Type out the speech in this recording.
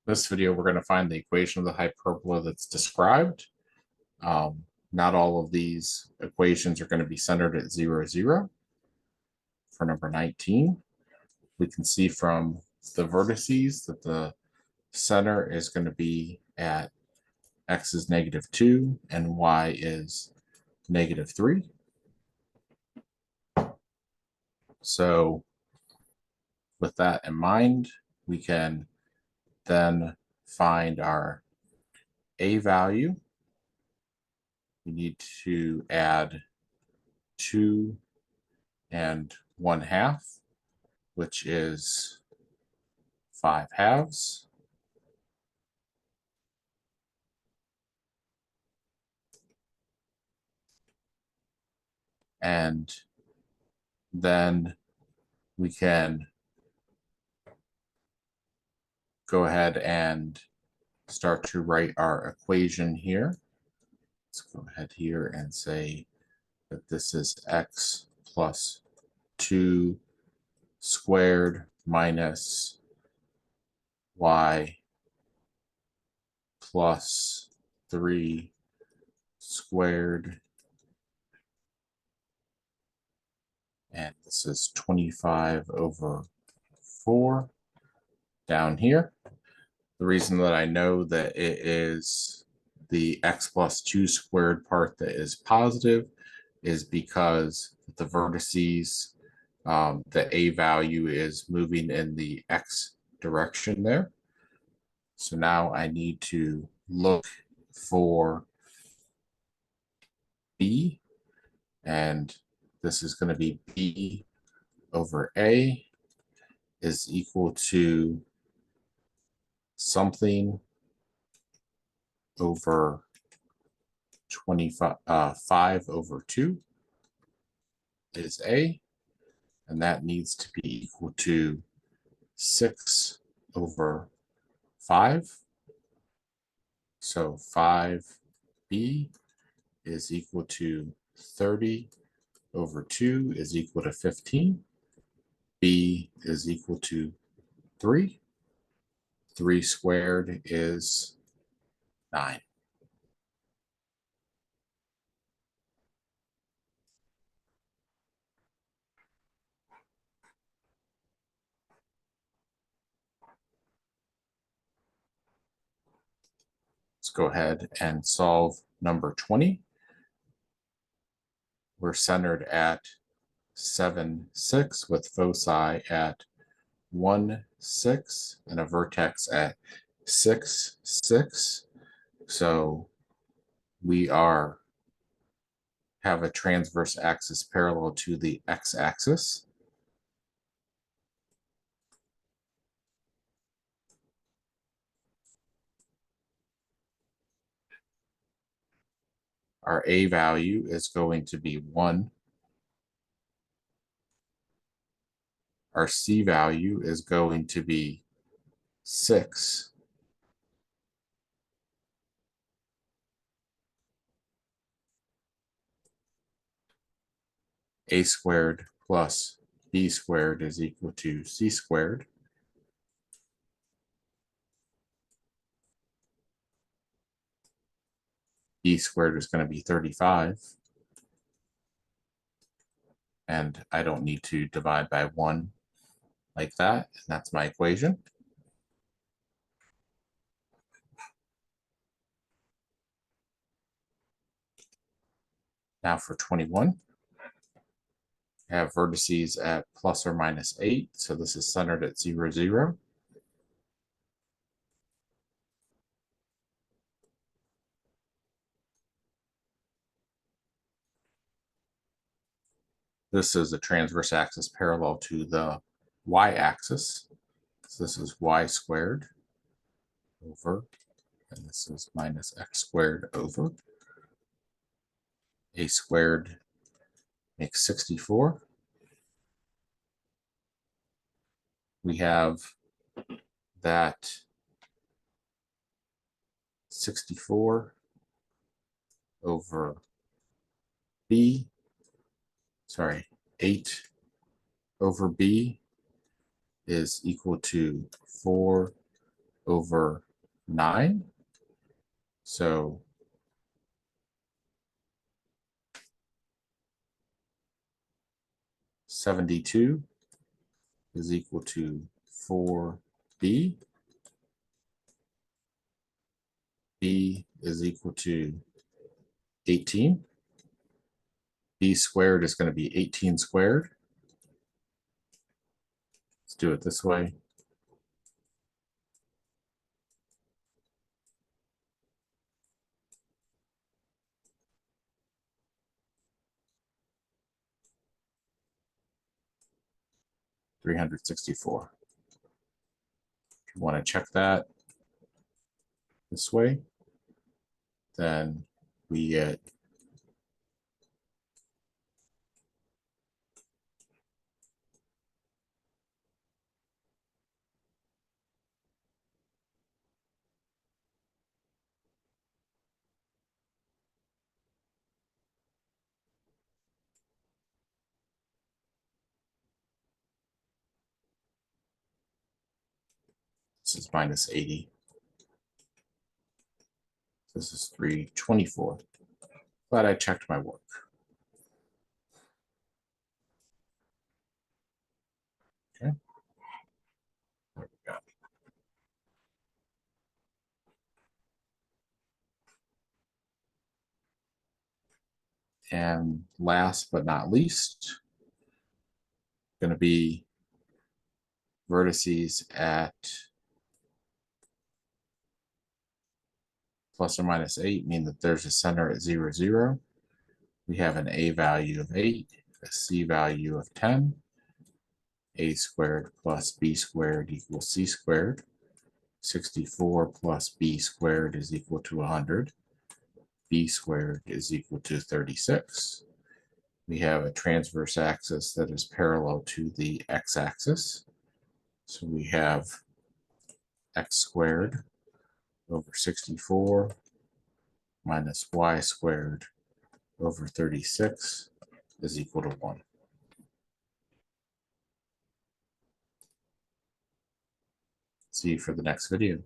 This video, we're going to find the equation of the hyperbola that's described. Not all of these equations are going to be centered at 0, 0. For number 19, we can see from the vertices that the center is going to be at x is -2 and y is -3. So with that in mind, we can then find our a value. We need to add 2 and 1/2, which is 5/2. And then we can go ahead and start to write our equation here. Let's go ahead here and say that this is x plus 2 squared minus y plus 3 squared. And this is 25/4 down here. The reason that I know that it is the x plus 2 squared part that is positive is because the vertices, the a value is moving in the x direction there. So now I need to look for b, and this is going to be b over a is equal to something over 5/2 is a, and that needs to be equal to 6/5. So 5b is equal to 30/2 is equal to 15. B is equal to 3. 3 squared is 9. Let's go ahead and solve number 20. We're centered at 7, 6 with foci at 1, 6 and a vertex at 6, 6. So we have a transverse axis parallel to the x-axis. Our a value is going to be 1. Our c value is going to be 6. A squared plus b squared is equal to c squared. B squared is going to be 35. And I don't need to divide by 1 like that. And that's my equation. Now for 21. I have vertices at plus or minus 8. So this is centered at 0, 0. This is a transverse axis parallel to the y-axis. So this is y squared over, and this is minus x squared over. A squared makes 64. We have that 64 over b, 8 over b is equal to 4 over 9. So 72 is equal to 4b. B is equal to 18. B squared is going to be 18 squared. Let's do it this way. $364. If you want to check that this way, then we get this is minus 80. This is 324. Glad I checked my work. Okay. There we go. And last but not least, going to be vertices at plus or minus 8, mean that there's a center at 0, 0. We have an a value of 8, a c value of 10, a squared plus b squared equals c squared. 64 plus b squared is equal to 100. B squared is equal to 36. We have a transverse axis that is parallel to the x-axis. So we have x squared over 64 minus y squared over 36 is equal to 1. See you for the next video.